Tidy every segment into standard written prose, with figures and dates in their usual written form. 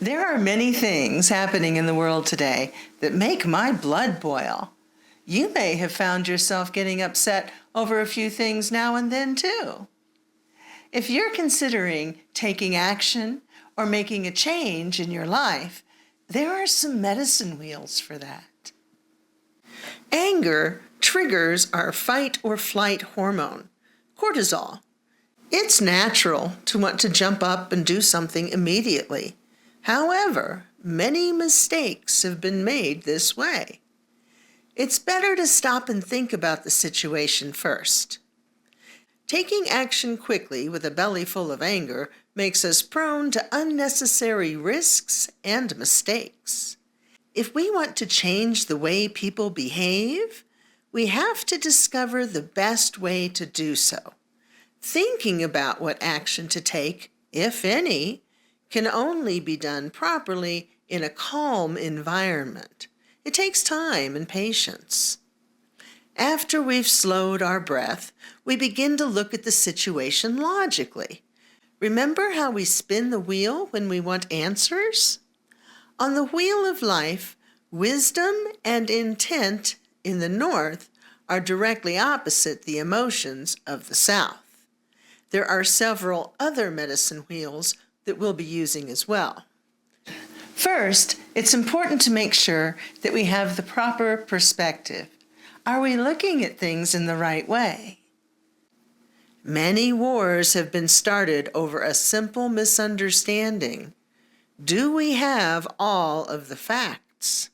There are many things happening in the world today that make my blood boil. You may have found yourself getting upset over a few things now and then too. If you're considering taking action or making a change in your life, there are some medicine wheels for that. Anger triggers our fight or flight hormone, cortisol. It's natural to want to jump up and do something immediately. However, many mistakes have been made this way. It's better to stop and think about the situation first. Taking action quickly with a belly full of anger makes us prone to unnecessary risks and mistakes. If we want to change the way people behave, we have to discover the best way to do so. Thinking about what action to take, if any, can only be done properly in a calm environment. It takes time and patience. After we've slowed our breath, we begin to look at the situation logically. Remember how we spin the wheel when we want answers? On the wheel of life, wisdom and intent in the north are directly opposite the emotions of the south. There are several other medicine wheels that we'll be using as well. First, it's important to make sure that we have the proper perspective. Are we looking at things in the right way? Many wars have been started over a simple misunderstanding. Do we have all of the facts?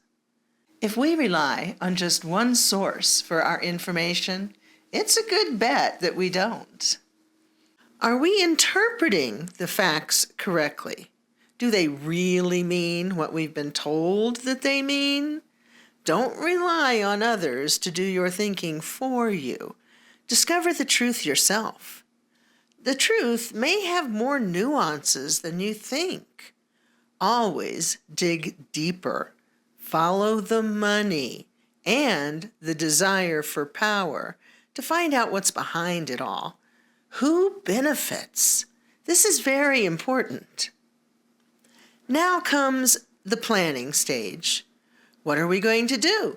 If we rely on just one source for our information, it's a good bet that we don't. Are we interpreting the facts correctly? Do they really mean what we've been told that they mean? Don't rely on others to do your thinking for you. Discover the truth yourself. The truth may have more nuances than you think. Always dig deeper. Follow the money and the desire for power to find out what's behind it all. Who benefits? This is very important. Now comes the planning stage. What are we going to do?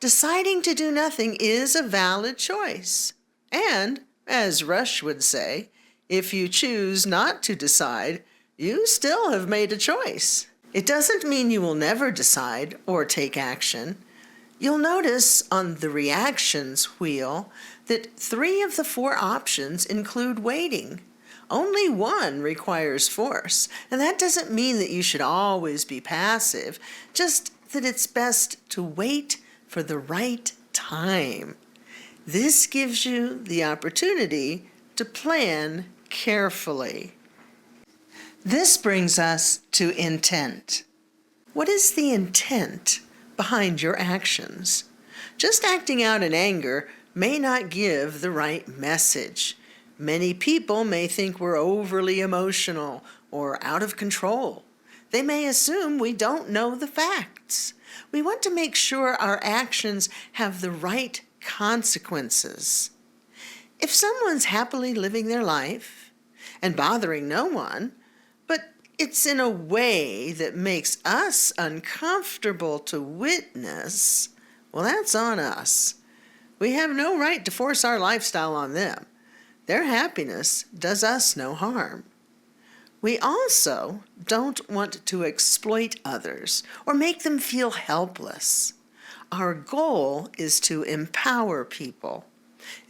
Deciding to do nothing is a valid choice. And, as Rush would say, if you choose not to decide, you still have made a choice. It doesn't mean you will never decide or take action. You'll notice on the reactions wheel that 3 of the 4 options include waiting. Only one requires force, and that doesn't mean that you should always be passive, just that it's best to wait for the right time. This gives you the opportunity to plan carefully. This brings us to intent. What is the intent behind your actions? Just acting out in anger may not give the right message. Many people may think we're overly emotional or out of control. They may assume we don't know the facts. We want to make sure our actions have the right consequences. If someone's happily living their life and bothering no one, but it's in a way that makes us uncomfortable to witness, well, that's on us. We have no right to force our lifestyle on them. Their happiness does us no harm. We also don't want to exploit others or make them feel helpless. Our goal is to empower people.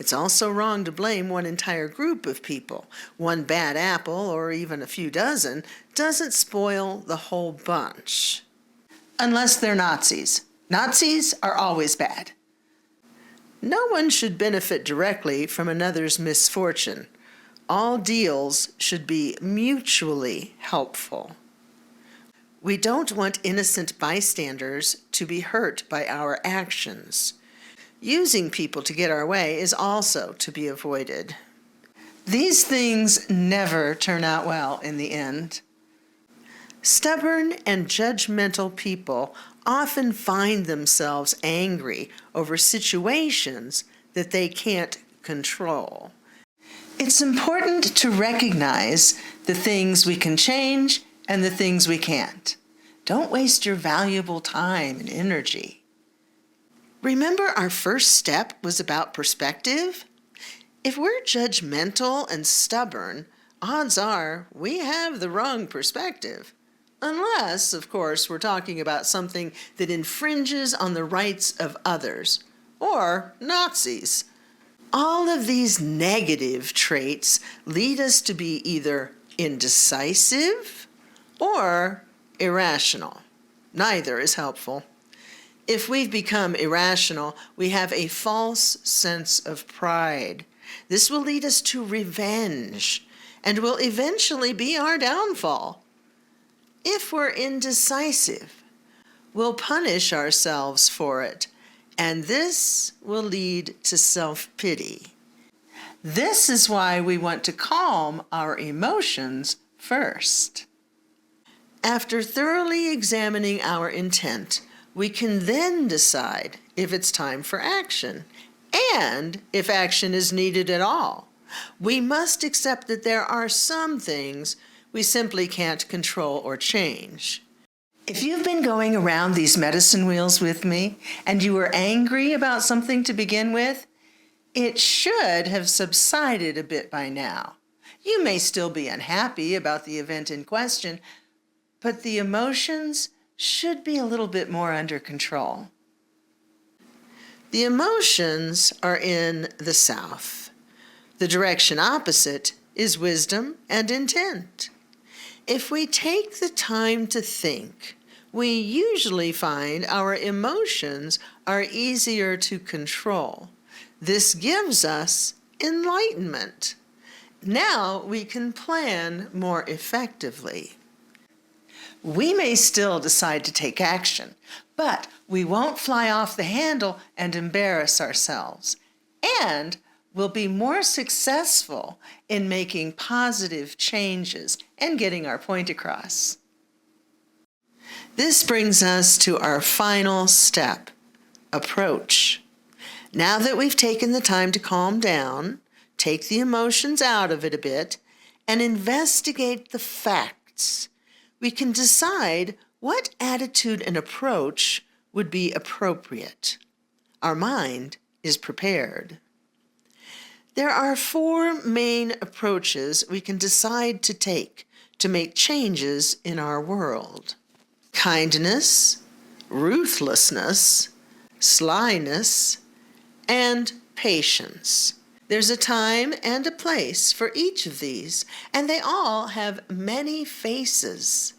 It's also wrong to blame one entire group of people. One bad apple, or even a few dozen, doesn't spoil the whole bunch. Unless they're Nazis. Nazis are always bad. No one should benefit directly from another's misfortune. All deals should be mutually helpful. We don't want innocent bystanders to be hurt by our actions. Using people to get our way is also to be avoided. These things never turn out well in the end. Stubborn and judgmental people often find themselves angry over situations that they can't control. It's important to recognize the things we can change and the things we can't. Don't waste your valuable time and energy. Remember, our first step was about perspective? If we're judgmental and stubborn, odds are we have the wrong perspective. Unless, of course, we're talking about something that infringes on the rights of others, or Nazis. All of these negative traits lead us to be either indecisive or irrational. Neither is helpful. If we've become irrational, we have a false sense of pride. This will lead us to revenge and will eventually be our downfall. If we're indecisive, we'll punish ourselves for it, and this will lead to self-pity. This is why we want to calm our emotions first. After thoroughly examining our intent, we can then decide if it's time for action, and if action is needed at all. We must accept that there are some things we simply can't control or change. If you've been going around these medicine wheels with me, and you were angry about something to begin with, it should have subsided a bit by now. You may still be unhappy about the event in question, but the emotions should be a little bit more under control. The emotions are in the south. The direction opposite is wisdom and intent. If we take the time to think, we usually find our emotions are easier to control. This gives us enlightenment. Now we can plan more effectively. We may still decide to take action, but we won't fly off the handle and embarrass ourselves. And we'll be more successful in making positive changes and getting our point across. This brings us to our final step, approach. Now that we've taken the time to calm down, take the emotions out of it a bit, and investigate the facts, we can decide what attitude and approach would be appropriate. Our mind is prepared. There are 4 main approaches we can decide to take to make changes in our world: kindness, ruthlessness, slyness, and patience. There's a time and a place for each of these, and they all have many faces.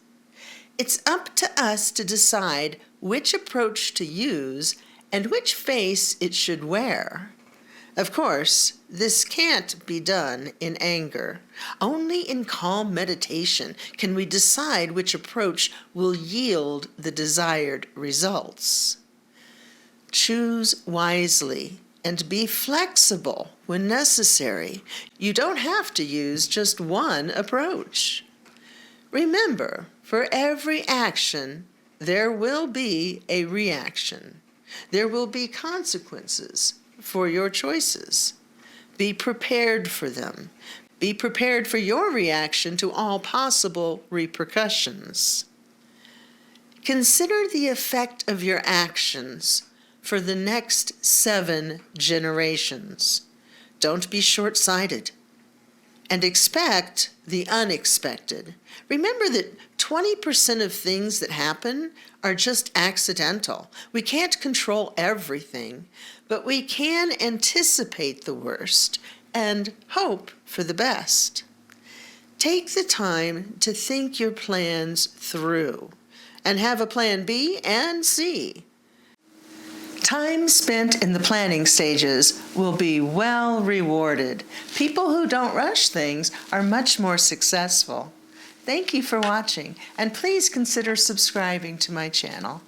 It's up to us to decide which approach to use and which face it should wear. Of course, this can't be done in anger. Only in calm meditation can we decide which approach will yield the desired results. Choose wisely and be flexible when necessary. You don't have to use just one approach. Remember, for every action, there will be a reaction. There will be consequences for your choices. Be prepared for them. Be prepared for your reaction to all possible repercussions. Consider the effect of your actions for the next 7 generations. Don't be short-sighted. And expect the unexpected. Remember that 20% of things that happen are just accidental. We can't control everything, but we can anticipate the worst and hope for the best. Take the time to think your plans through and have a plan B and C. Time spent in the planning stages will be well rewarded. People who don't rush things are much more successful. Thank you for watching, and please consider subscribing to my channel.